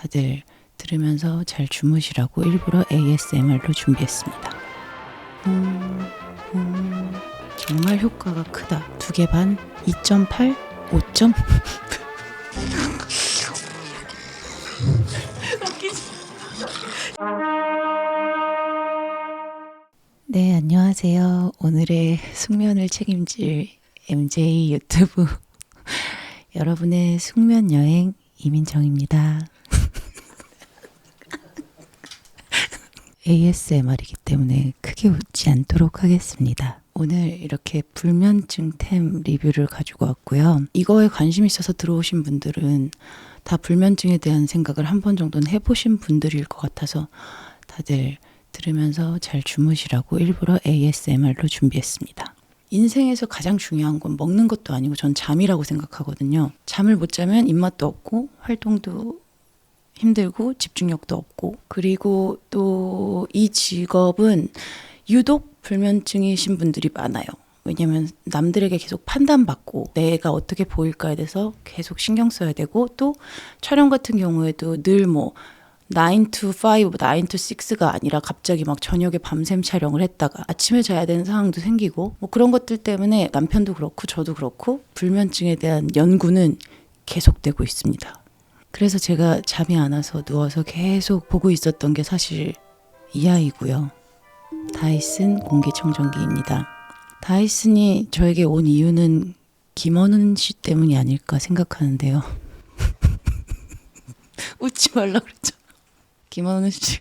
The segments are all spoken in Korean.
다들 들으면서 잘 주무시라고 일부러 ASMR로 준비했습니다. 정말 효과가 크다. 2개 반, 2.8, 5점? 네, 안녕하세요. 오늘의 숙면을 책임질 MJ 유튜브 여러분의 숙면 여행 이민정입니다. ASMR이기 때문에 크게 웃지 않도록 하겠습니다. 오늘 이렇게 불면증템 리뷰를 가지고 왔고요. 이거에 관심 있어서 들어오신 분들은 다 불면증에 대한 생각을 한 번 정도는 해보신 분들일 것 같아서 다들 들으면서 잘 주무시라고 일부러 ASMR로 준비했습니다. 인생에서 가장 중요한 건 먹는 것도 아니고 전 잠이라고 생각하거든요. 잠을 못 자면 입맛도 없고 활동도 힘들고 집중력도 없고, 그리고 또 이 직업은 유독 불면증이신 분들이 많아요. 왜냐면 남들에게 계속 판단받고 내가 어떻게 보일까에 대해서 계속 신경 써야 되고, 또 촬영 같은 경우에도 늘 9 to 5, 9 to 6가 아니라 갑자기 막 저녁에 밤샘 촬영을 했다가 아침에 자야 되는 상황도 생기고, 그런 것들 때문에 남편도 그렇고 저도 그렇고 불면증에 대한 연구는 계속되고 있습니다. 그래서 제가 잠이 안 와서 누워서 계속 보고 있었던 게 사실 이 아이고요. 다이슨 공기청정기입니다. 다이슨이 저에게 온 이유는 김원훈 씨 때문이 아닐까 생각하는데요. 웃지 말라 그랬죠. 김원훈 씨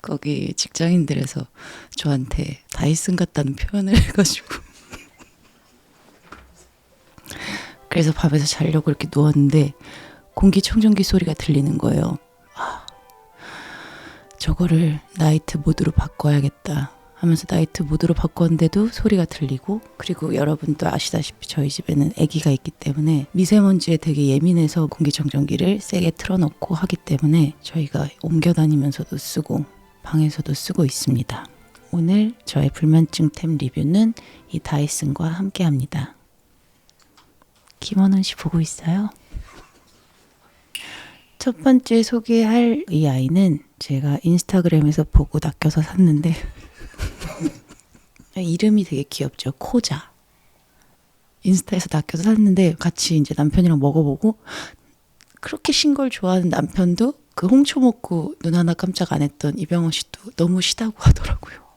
거기 직장인들에서 저한테 다이슨 같다는 표현을 해가지고 그래서 밤에서 자려고 이렇게 누웠는데 공기청정기 소리가 들리는 거예요. 저거를 나이트 모드로 바꿔야겠다 하면서 나이트 모드로 바꿨는데도 소리가 들리고, 그리고 여러분도 아시다시피 저희 집에는 아기가 있기 때문에 미세먼지에 되게 예민해서 공기청정기를 세게 틀어놓고 하기 때문에 저희가 옮겨 다니면서도 쓰고 방에서도 쓰고 있습니다. 오늘 저의 불면증템 리뷰는 이 다이슨과 함께 합니다. 김원훈 씨 보고 있어요? 첫 번째 소개할 이 아이는 제가 인스타그램에서 보고 낚여서 샀는데 이름이 되게 귀엽죠. 코자. 인스타에서 낚여서 샀는데 같이 이제 남편이랑 먹어보고, 그렇게 신 걸 좋아하는 남편도 그 홍초 먹고 눈 하나 깜짝 안 했던 이병헌 씨도 너무 시다고 하더라고요.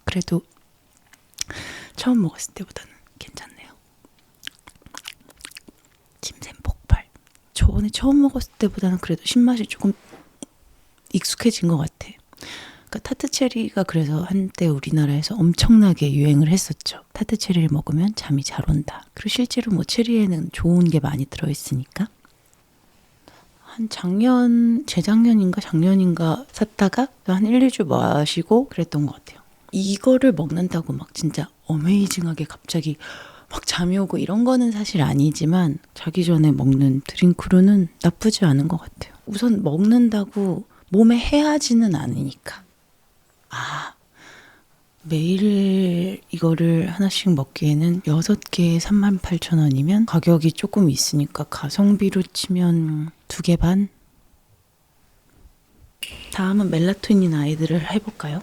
그래도 처음 먹었을 때보다는 괜찮네요. 침샘 폭발. 저번에 처음 먹었을 때보다는 그래도 신맛이 조금 익숙해진 것 같아. 그러니까 타트 체리가 그래서 한때 우리나라에서 엄청나게 유행을 했었죠. 타트 체리를 먹으면 잠이 잘 온다. 그리고 실제로 체리에는 좋은 게 많이 들어있으니까. 한 재작년인가 작년인가 샀다가 한 1, 2주 마시고 그랬던 것 같아요. 이거를 먹는다고 막 진짜 어메이징하게 갑자기 막 잠이 오고 이런 거는 사실 아니지만 자기 전에 먹는 드링크로는 나쁘지 않은 것 같아요. 우선 먹는다고 몸에 해하지는 않으니까. 매일 이거를 하나씩 먹기에는 6개에 38,000원이면 가격이 조금 있으니까 가성비로 치면 2개 반? 다음은 멜라토닌 아이들을 해볼까요?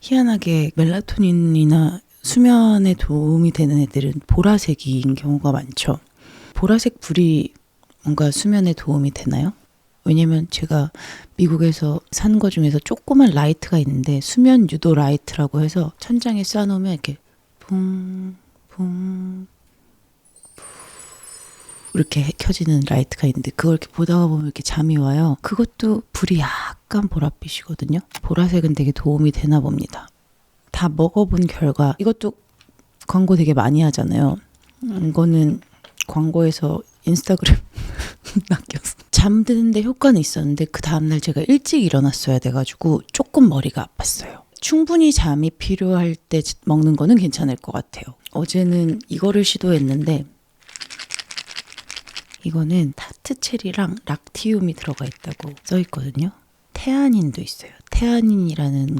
희한하게 멜라토닌이나 수면에 도움이 되는 애들은 보라색인 경우가 많죠. 보라색 불이 뭔가 수면에 도움이 되나요? 왜냐면 제가 미국에서 산 거 중에서 조그만 라이트가 있는데 수면 유도 라이트라고 해서 천장에 쏴놓으면 이렇게 붕붕 이렇게 켜지는 라이트가 있는데 그걸 이렇게 보다가 보면 이렇게 잠이 와요. 그것도 불이 약간 보랏빛이거든요. 보라색은 되게 도움이 되나 봅니다. 다 먹어본 결과, 이것도 광고 되게 많이 하잖아요. 이거는 광고에서 인스타그램 낚였어. 잠드는데 효과는 있었는데 그 다음날 제가 일찍 일어났어야 돼가지고 조금 머리가 아팠어요. 충분히 잠이 필요할 때 먹는 거는 괜찮을 것 같아요. 어제는 이거를 시도했는데 이거는 타트 체리랑 락티움이 들어가 있다고 써 있거든요. 테아닌도 있어요. 테아닌이라는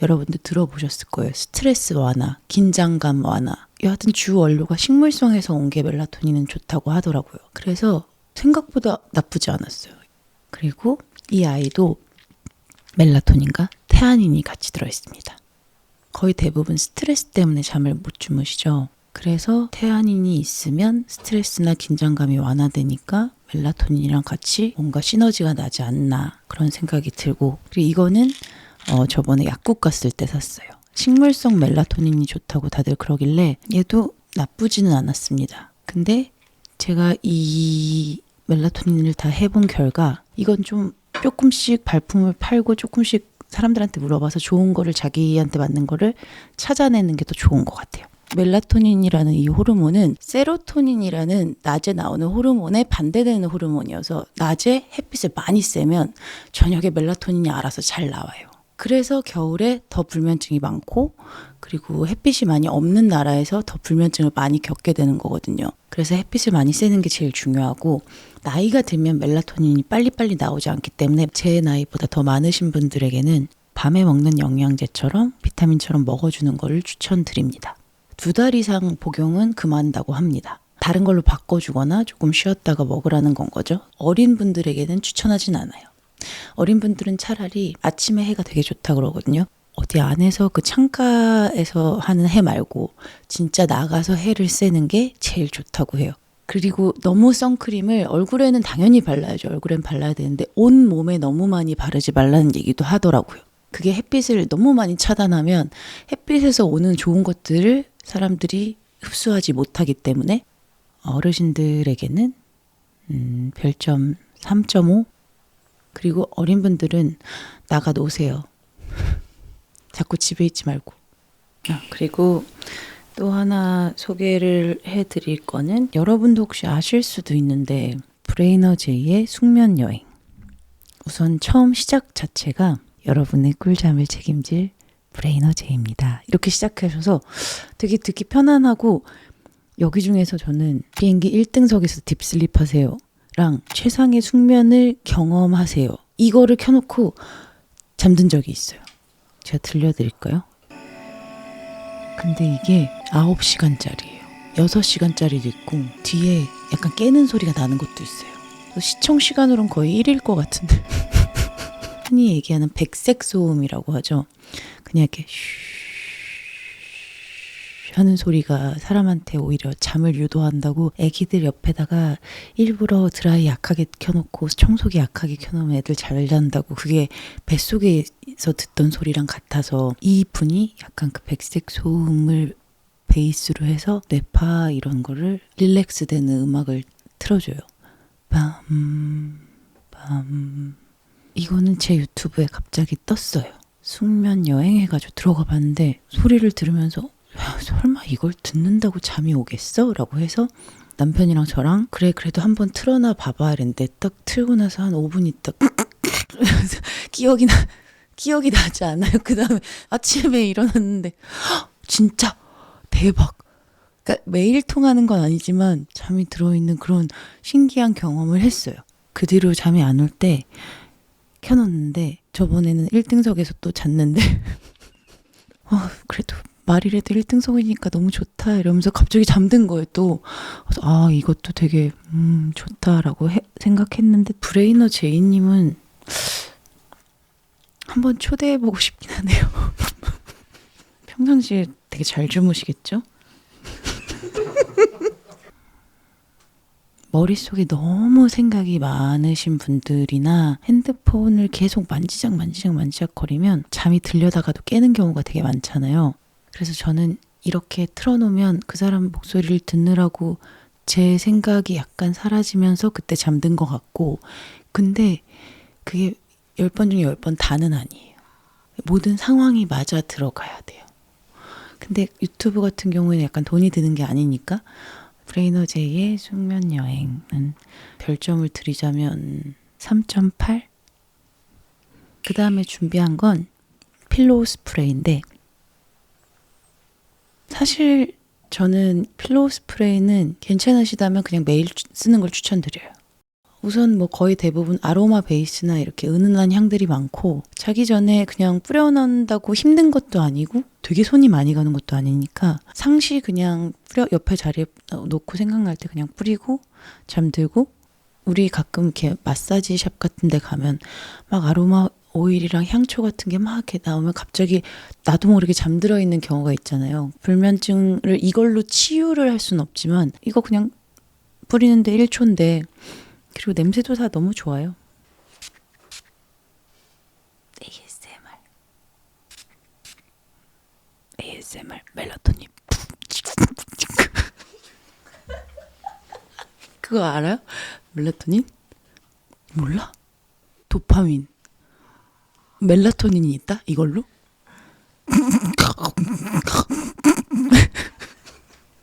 여러분들 들어보셨을 거예요. 스트레스 완화, 긴장감 완화. 여하튼 주 원료가 식물성에서 온 게 멜라토닌은 좋다고 하더라고요. 그래서 생각보다 나쁘지 않았어요. 그리고 이 아이도 멜라토닌과 테아닌이 같이 들어있습니다. 거의 대부분 스트레스 때문에 잠을 못 주무시죠. 그래서 테아닌이 있으면 스트레스나 긴장감이 완화되니까 멜라토닌이랑 같이 뭔가 시너지가 나지 않나 그런 생각이 들고, 그리고 이거는 저번에 약국 갔을 때 샀어요. 식물성 멜라토닌이 좋다고 다들 그러길래 얘도 나쁘지는 않았습니다. 근데 제가 이 멜라토닌을 다 해본 결과 이건 좀 조금씩 발품을 팔고 조금씩 사람들한테 물어봐서 좋은 거를 자기한테 맞는 거를 찾아내는 게 더 좋은 것 같아요. 멜라토닌이라는 이 호르몬은 세로토닌이라는 낮에 나오는 호르몬에 반대되는 호르몬이어서 낮에 햇빛을 많이 쐬면 저녁에 멜라토닌이 알아서 잘 나와요. 그래서 겨울에 더 불면증이 많고, 그리고 햇빛이 많이 없는 나라에서 더 불면증을 많이 겪게 되는 거거든요. 그래서 햇빛을 많이 쐬는 게 제일 중요하고, 나이가 들면 멜라토닌이 빨리빨리 나오지 않기 때문에 제 나이보다 더 많으신 분들에게는 밤에 먹는 영양제처럼 비타민처럼 먹어주는 거를 추천드립니다. 2달 이상 복용은 금한다고 합니다. 다른 걸로 바꿔주거나 조금 쉬었다가 먹으라는 건 거죠. 어린 분들에게는 추천하진 않아요. 어린 분들은 차라리 아침에 해가 되게 좋다 그러거든요. 어디 안에서 그 창가에서 하는 해 말고 진짜 나가서 해를 쐬는 게 제일 좋다고 해요. 그리고 너무 선크림을 얼굴에는 당연히 발라야죠. 얼굴엔 발라야 되는데 온 몸에 너무 많이 바르지 말라는 얘기도 하더라고요. 그게 햇빛을 너무 많이 차단하면 햇빛에서 오는 좋은 것들을 사람들이 흡수하지 못하기 때문에 어르신들에게는 별점 3.5. 그리고 어린 분들은 나가 노세요. 자꾸 집에 있지 말고. 그리고 또 하나 소개를 해드릴 거는 여러분도 혹시 아실 수도 있는데 브레이너제이의 숙면 여행. 우선 처음 시작 자체가 여러분의 꿀잠을 책임질 브레이너제이입니다. 이렇게 시작하셔서 되게 듣기 편안하고, 여기 중에서 저는 비행기 1등석에서 딥슬립 하세요 랑 최상의 숙면을 경험하세요, 이거를 켜놓고 잠든 적이 있어요. 제가 들려드릴까요? 근데 이게 9시간짜리예요. 6시간짜리도 있고 뒤에 약간 깨는 소리가 나는 것도 있어요. 시청 시간으로는 거의 1일 것 같은데 흔히 얘기하는 백색 소음이라고 하죠. 그냥 이렇게 쉬 하는 소리가 사람한테 오히려 잠을 유도한다고 애기들 옆에다가 일부러 드라이 약하게 켜놓고 청소기 약하게 켜놓으면 애들 잘 잔다고, 그게 뱃속에서 듣던 소리랑 같아서 이 분이 약간 그 백색 소음을 베이스로 해서 뇌파 이런 거를 릴렉스 되는 음악을 틀어줘요. 이거는 제 유튜브에 갑자기 떴어요. 숙면 여행 해가지고 들어가 봤는데 소리를 들으면서 야, 설마 이걸 듣는다고 잠이 오겠어? 라고 해서 남편이랑 저랑 그래도 한번 틀어놔 봐봐 이랬는데 딱 틀고 나서 한 5분 있다 기억이 나지 않아요? 그 다음에 아침에 일어났는데 진짜 대박. 그러니까 매일 통하는 건 아니지만 잠이 들어있는 그런 신기한 경험을 했어요. 그 뒤로 잠이 안 올 때 켜놓는데, 저번에는 1등석에서 또 잤는데 그래도 말이라도 1등석이니까 너무 좋다 이러면서 갑자기 잠든 거예요 또. 그래서 이것도 되게 좋다라고 생각했는데, 브레이너 제이님은 한번 초대해보고 싶긴 하네요. 평상시에 되게 잘 주무시겠죠? 머릿속에 너무 생각이 많으신 분들이나 핸드폰을 계속 만지작 거리면 잠이 들려다가도 깨는 경우가 되게 많잖아요. 그래서 저는 이렇게 틀어놓으면 그 사람 목소리를 듣느라고 제 생각이 약간 사라지면서 그때 잠든 것 같고, 근데 그게 10번 중에 10번 다는 아니에요. 모든 상황이 맞아 들어가야 돼요. 근데 유튜브 같은 경우에는 약간 돈이 드는 게 아니니까 브레이너 제이의 숙면 여행은 별점을 드리자면 3.8? 그 다음에 준비한 건 필로우 스프레이인데, 사실 저는 필로우 스프레이는 괜찮으시다면 그냥 매일 쓰는 걸 추천드려요. 우선 뭐 거의 대부분 아로마 베이스나 이렇게 은은한 향들이 많고 자기 전에 그냥 뿌려놓는다고 힘든 것도 아니고 되게 손이 많이 가는 것도 아니니까 상시 그냥 옆에 자리에 놓고 생각날 때 그냥 뿌리고 잠들고 우리 가끔 이렇게 마사지 샵 같은 데 가면 막 아로마 오일이랑 향초 같은 게 막 이렇게 나오면 갑자기 나도 모르게 잠들어 있는 경우가 있잖아요. 불면증을 이걸로 치유를 할 수는 없지만 이거 그냥 뿌리는데 1초인데 그리고 냄새도 다 너무 좋아요. ASMR 멜라토닌 그거 알아요? 멜라토닌? 몰라? 도파민 멜라토닌이 있다? 이걸로?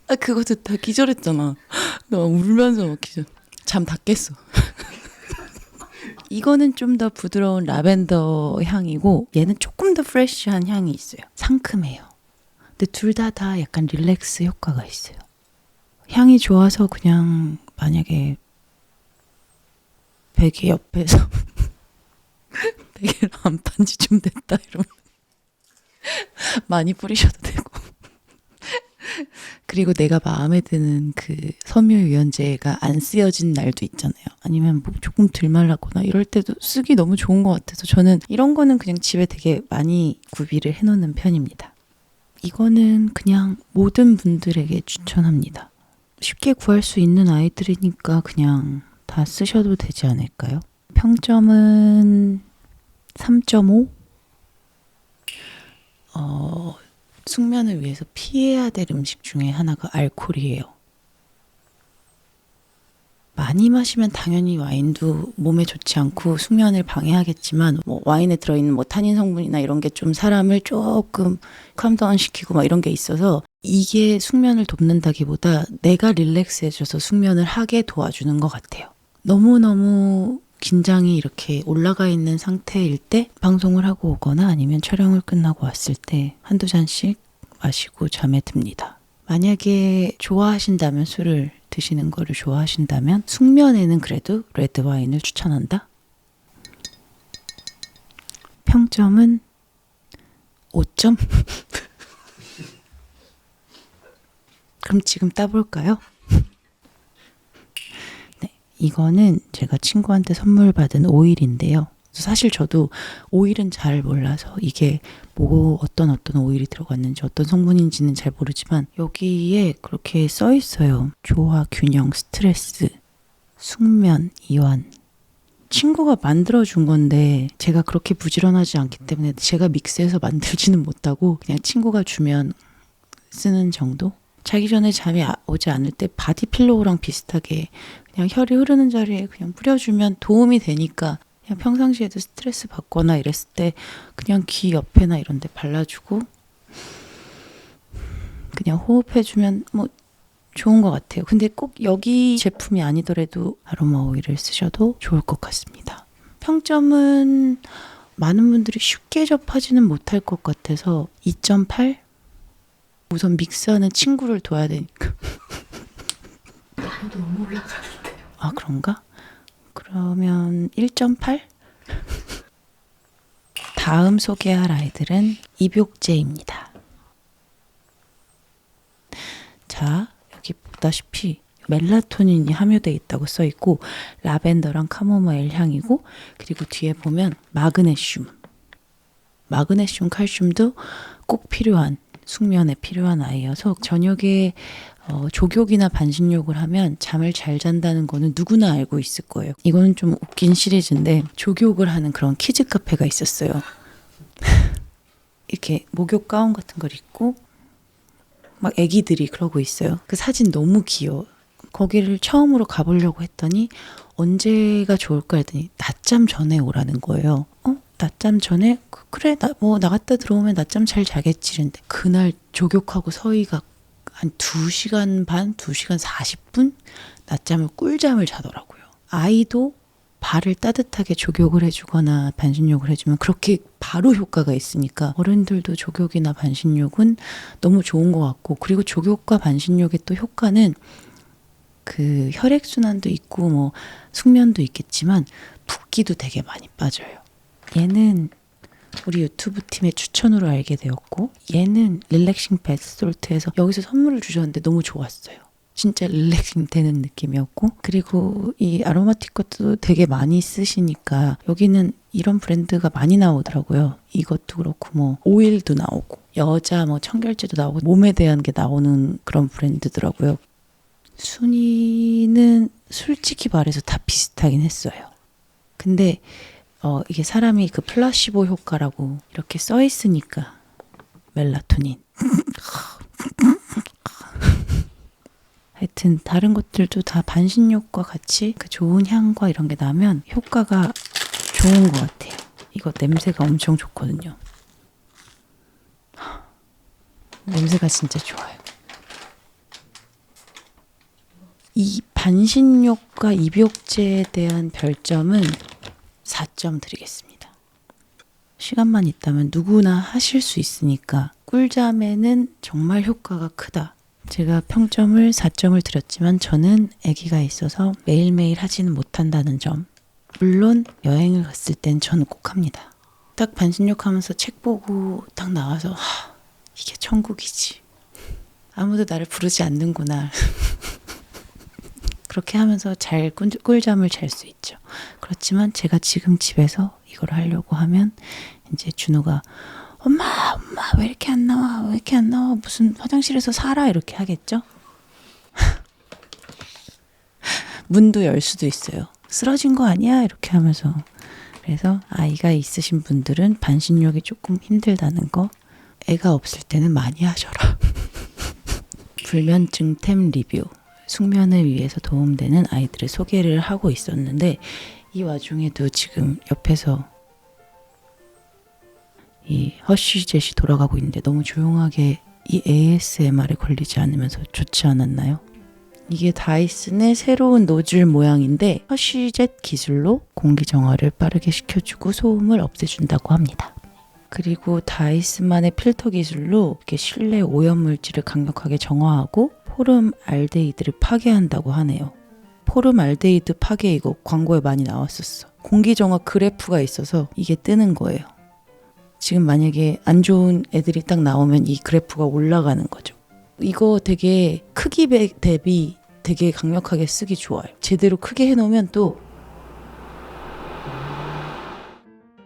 아 그거 듣다 기절했잖아. 나 울면서 막 기절. 잠 다 깼어. 이거는 좀 더 부드러운 라벤더 향이고 얘는 조금 더 프레쉬한 향이 있어요. 상큼해요. 근데 둘 다 약간 릴렉스 효과가 있어요. 향이 좋아서 그냥 만약에 베개 옆에서 베개를 안 판 지 좀 됐다 이러면 많이 뿌리셔도 되고 그리고 내가 마음에 드는 그 섬유유연제가 안 쓰여진 날도 있잖아요. 아니면 뭐 조금 덜 말랐거나 이럴 때도 쓰기 너무 좋은 것 같아서 저는 이런 거는 그냥 집에 되게 많이 구비를 해놓는 편입니다. 이거는 그냥 모든 분들에게 추천합니다. 쉽게 구할 수 있는 아이들이니까 그냥 다 쓰셔도 되지 않을까요? 평점은 3.5? 숙면을 위해서 피해야 될 음식 중에 하나가 알코올이에요. 많이 마시면 당연히 와인도 몸에 좋지 않고 숙면을 방해하겠지만 뭐 와인에 들어있는 뭐 타닌 성분이나 이런 게 좀 사람을 조금 캄다운 시키고 막 이런 게 있어서 이게 숙면을 돕는다기보다 내가 릴렉스해져서 숙면을 하게 도와주는 것 같아요. 너무너무 긴장이 이렇게 올라가 있는 상태일 때 방송을 하고 오거나 아니면 촬영을 끝나고 왔을 때 한두 잔씩 마시고 잠에 듭니다. 만약에 좋아하신다면 술을 드시는 거를 좋아하신다면 숙면에는 그래도 레드 와인을 추천한다. 평점은 5점? 그럼 지금 따볼까요? 네, 이거는 제가 친구한테 선물 받은 오일인데요. 사실 저도 오일은 잘 몰라서 이게 뭐 어떤 오일이 들어갔는지 어떤 성분인지는 잘 모르지만 여기에 그렇게 써 있어요. 조화, 균형, 스트레스, 숙면, 이완. 친구가 만들어준 건데 제가 그렇게 부지런하지 않기 때문에 제가 믹스해서 만들지는 못하고 그냥 친구가 주면 쓰는 정도? 자기 전에 잠이 오지 않을 때 바디필로우랑 비슷하게 그냥 혈이 흐르는 자리에 그냥 뿌려주면 도움이 되니까 그냥 평상시에도 스트레스 받거나 이랬을 때 그냥 귀 옆에나 이런 데 발라주고 그냥 호흡해주면 뭐 좋은 것 같아요. 근데 꼭 여기 제품이 아니더라도 아로마 오일을 쓰셔도 좋을 것 같습니다. 평점은 많은 분들이 쉽게 접하지는 못할 것 같아서 2.8? 우선 믹스하는 친구를 둬야 되니까. 나도 너무 올라가는데. 아 그런가? 그러면 1.8? 다음 소개할 아이들은 입욕제입니다. 자, 여기 보다시피 멜라토닌이 함유되어 있다고 써 있고 라벤더랑 카모마일 향이고 그리고 뒤에 보면 마그네슘, 칼슘도 꼭 필요한 숙면에 필요한 아이여서 저녁에 족욕이나 반신욕을 하면 잠을 잘 잔다는 거는 누구나 알고 있을 거예요. 이거는 좀 웃긴 시리즈인데 족욕을 하는 그런 키즈 카페가 있었어요. 이렇게 목욕 가운 같은 걸 입고 막 애기들이 그러고 있어요. 그 사진 너무 귀여워. 거기를 처음으로 가보려고 했더니 언제가 좋을까 했더니 낮잠 전에 오라는 거예요. 낮잠 전에? 그래 나갔다 들어오면 낮잠 잘 자겠지. 근데 그날 족욕하고 서희가 한 2시간 반, 2시간 40분 낮잠을 꿀잠을 자더라고요. 아이도 발을 따뜻하게 족욕을 해주거나 반신욕을 해주면 그렇게 바로 효과가 있으니까 어른들도 족욕이나 반신욕은 너무 좋은 것 같고 그리고 족욕과 반신욕의 또 효과는 그 혈액순환도 있고 뭐 숙면도 있겠지만 붓기도 되게 많이 빠져요. 얘는 우리 유튜브 팀의 추천으로 알게 되었고, 얘는 릴렉싱 베스솔트에서 여기서 선물을 주셨는데 너무 좋았어요. 진짜 릴렉싱 되는 느낌이었고, 그리고 이 아로마틱 것도 되게 많이 쓰시니까 여기는 이런 브랜드가 많이 나오더라고요. 이것도 그렇고 뭐 오일도 나오고 여자 뭐 청결제도 나오고 몸에 대한 게 나오는 그런 브랜드더라고요. 순위는 솔직히 말해서 다 비슷하긴 했어요. 근데 이게 사람이 그 플라시보 효과라고 이렇게 써 있으니까 멜라토닌 하여튼 다른 것들도 다 반신욕과 같이 그 좋은 향과 이런 게 나면 효과가 좋은 것 같아요. 이거 냄새가 엄청 좋거든요. 냄새가 진짜 좋아요. 이 반신욕과 입욕제에 대한 별점은 4점 드리겠습니다. 시간만 있다면 누구나 하실 수 있으니까 꿀잠에는 정말 효과가 크다. 제가 평점을 4점을 드렸지만 저는 아기가 있어서 매일매일 하지는 못한다는 점. 물론 여행을 갔을 땐 저는 꼭 합니다. 딱 반신욕 하면서 책 보고 딱 나와서 이게 천국이지. 아무도 나를 부르지 않는구나. 그렇게 하면서 잘 꿀잠을 잘 수 있죠. 그렇지만 제가 지금 집에서 이걸 하려고 하면 이제 준호가 엄마 왜 이렇게 안 나와? 왜 이렇게 안 나와? 무슨 화장실에서 살아? 이렇게 하겠죠? 문도 열 수도 있어요. 쓰러진 거 아니야? 이렇게 하면서. 그래서 아이가 있으신 분들은 반신욕이 조금 힘들다는 거, 애가 없을 때는 많이 하셔라. 불면증템 리뷰. 숙면을 위해서 도움되는 아이들의 소개를 하고 있었는데 이 와중에도 지금 옆에서 이 허쉬젯이 돌아가고 있는데 너무 조용하게 이 ASMR에 걸리지 않으면서 좋지 않았나요? 이게 다이슨의 새로운 노즐 모양인데 허쉬젯 기술로 공기 정화를 빠르게 시켜주고 소음을 없애준다고 합니다. 그리고 다이슨만의 필터 기술로 이렇게 실내 오염물질을 강력하게 정화하고 포름알데히드를 파괴한다고 하네요. 포름알데히드 파괴 이거 광고에 많이 나왔었어. 공기정화 그래프가 있어서 이게 뜨는 거예요. 지금 만약에 안 좋은 애들이 딱 나오면 이 그래프가 올라가는 거죠. 이거 되게 크기 대비 되게 강력하게 쓰기 좋아요. 제대로 크게 해놓으면 또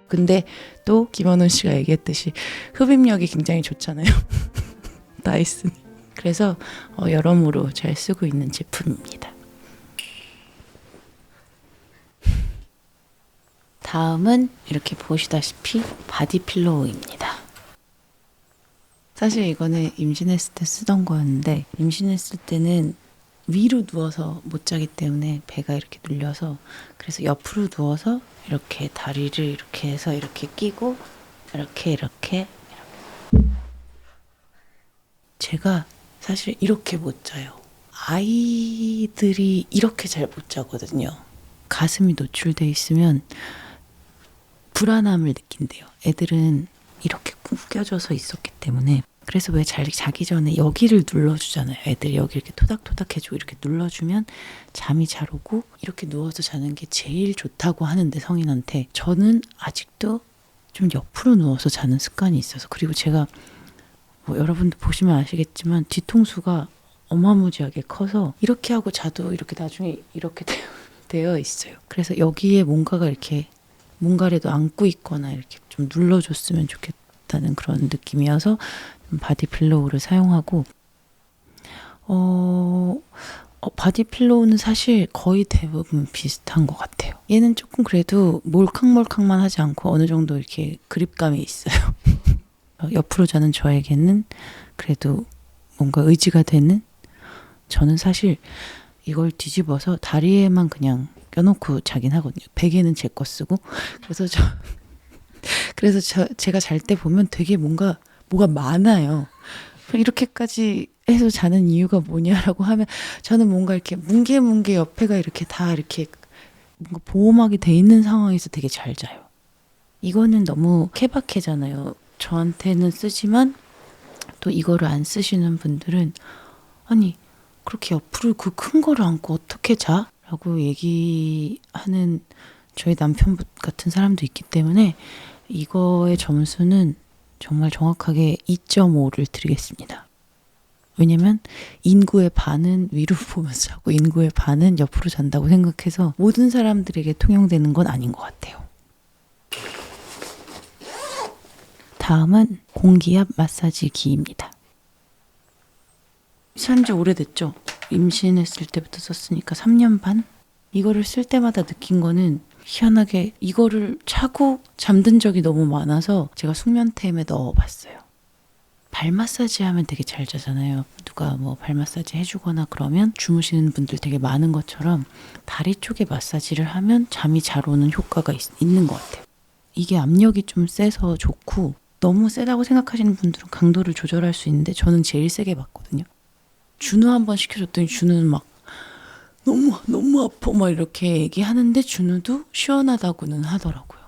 근데 또 김원훈 씨가 얘기했듯이 흡입력이 굉장히 좋잖아요. 다이슨. 그래서 여러모로 잘 쓰고 있는 제품입니다. 다음은 이렇게 보시다시피 바디필로우입니다. 사실 이거는 임신했을 때 쓰던 거였는데 임신했을 때는 위로 누워서 못 자기 때문에 배가 이렇게 눌려서 그래서 옆으로 누워서 이렇게 다리를 이렇게 해서 이렇게 끼고 이렇게 제가 사실 이렇게 못 자요. 아이들이 이렇게 잘 못 자거든요. 가슴이 노출돼 있으면 불안함을 느낀대요. 애들은 이렇게 구겨져서 있었기 때문에. 그래서 왜 자기 전에 여기를 눌러주잖아요. 애들이 여기 이렇게 토닥토닥 해주고 이렇게 눌러주면 잠이 잘 오고 이렇게 누워서 자는 게 제일 좋다고 하는데 성인한테 저는 아직도 좀 옆으로 누워서 자는 습관이 있어서 그리고 제가 뭐 여러분도 보시면 아시겠지만 뒤통수가 어마무지하게 커서 이렇게 하고 자도 이렇게 나중에 이렇게 되어 있어요. 그래서 여기에 뭔가가 이렇게 뭔가라도 안고 있거나 이렇게 좀 눌러줬으면 좋겠다는 그런 느낌이어서 바디필로우를 사용하고 바디필로우는 사실 거의 대부분 비슷한 것 같아요. 얘는 조금 그래도 몰캉몰캉만 하지 않고 어느 정도 이렇게 그립감이 있어요. 옆으로 자는 저에게는 그래도 뭔가 의지가 되는 저는 사실 이걸 뒤집어서 다리에만 그냥 껴놓고 자긴 하거든요. 베개는 제 거 쓰고 그래서 제가 잘 때 보면 되게 뭐가 많아요. 이렇게까지 해서 자는 이유가 뭐냐라고 하면 저는 뭔가 이렇게 뭉게뭉게 옆에가 이렇게 다 이렇게 뭔가 보호막이 돼 있는 상황에서 되게 잘 자요. 이거는 너무 케바케잖아요. 저한테는 쓰지만 또 이거를 안 쓰시는 분들은 아니 그렇게 옆으로 그 큰 거를 안고 어떻게 자? 라고 얘기하는 저희 남편 같은 사람도 있기 때문에 이거의 점수는 정말 정확하게 2.5를 드리겠습니다. 왜냐면 인구의 반은 위로 보면서 자고 인구의 반은 옆으로 잔다고 생각해서 모든 사람들에게 통용되는 건 아닌 것 같아요. 다음은 공기압 마사지기입니다. 산지 오래됐죠? 임신했을 때부터 썼으니까 3년 반? 이거를 쓸 때마다 느낀 거는 희한하게 이거를 차고 잠든 적이 너무 많아서 제가 숙면템에 넣어봤어요. 발 마사지 하면 되게 잘 자잖아요. 누가 뭐 발 마사지 해주거나 그러면 주무시는 분들 되게 많은 것처럼 다리 쪽에 마사지를 하면 잠이 잘 오는 효과가 있는 것 같아요. 이게 압력이 좀 세서 좋고 너무 세다고 생각하시는 분들은 강도를 조절할 수 있는데 저는 제일 세게 받거든요. 준우 한번 시켜줬더니 준우는 막 너무 아파 막 이렇게 얘기하는데 준우도 시원하다고는 하더라고요.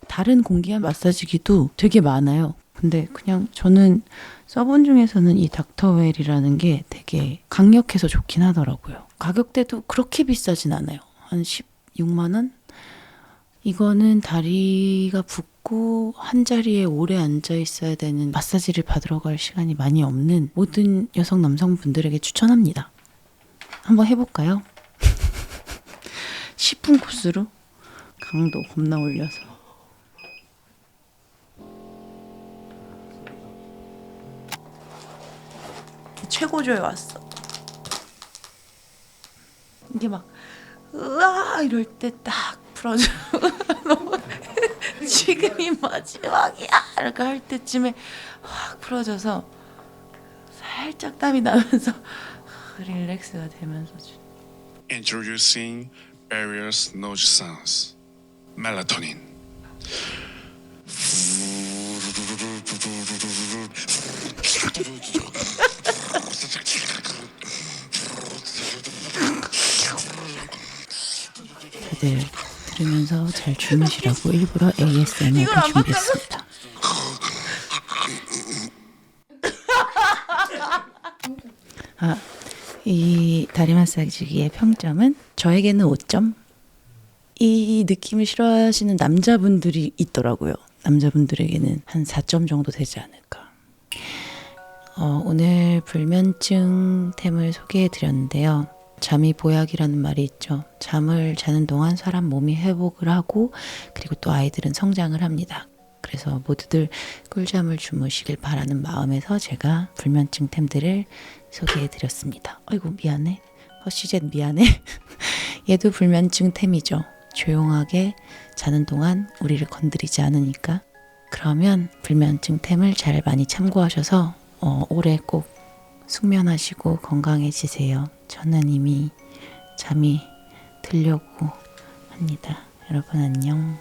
다른 공기압 마사지기도 되게 많아요. 근데 그냥 저는 써본 중에서는 이 닥터웰이라는 게 되게 강력해서 좋긴 하더라고요. 가격대도 그렇게 비싸진 않아요. 한 16만 원? 이거는 다리가 붓고 한 자리에 오래 앉아 있어야 되는 마사지를 받으러 갈 시간이 많이 없는 모든 여성 남성분들에게 추천합니다. 한번 해볼까요? 10분 코스로 강도 겁나 올려서 최고조에 왔어. 이게 막 으아 이럴 때 딱 풀어줘. 지금이 마지막이야 이렇게 할 때쯤에 확 풀어져서 살짝 땀이 나면서 릴렉스가 되면서 Introducing various nose sounds. Melatonin. 다들 들으면서 잘 주무시라고 일부러 ASMR을 준비했습니다. 이 다리 마사지기의 평점은 저에게는 5점. 이 느낌을 싫어하시는 남자분들이 있더라고요. 남자분들에게는 한 4점 정도 되지 않을까. 오늘 불면증템을 소개해드렸는데요. 잠이 보약이라는 말이 있죠. 잠을 자는 동안 사람 몸이 회복을 하고 그리고 또 아이들은 성장을 합니다. 그래서 모두들 꿀잠을 주무시길 바라는 마음에서 제가 불면증템들을 소개해드렸습니다. 아이고 미안해. 허쉬젯 미안해. 얘도 불면증템이죠. 조용하게 자는 동안 우리를 건드리지 않으니까. 그러면 불면증템을 잘 많이 참고하셔서 올해 꼭 숙면하시고 건강해지세요. 저는 이미 잠이 들려고 합니다. 여러분 안녕.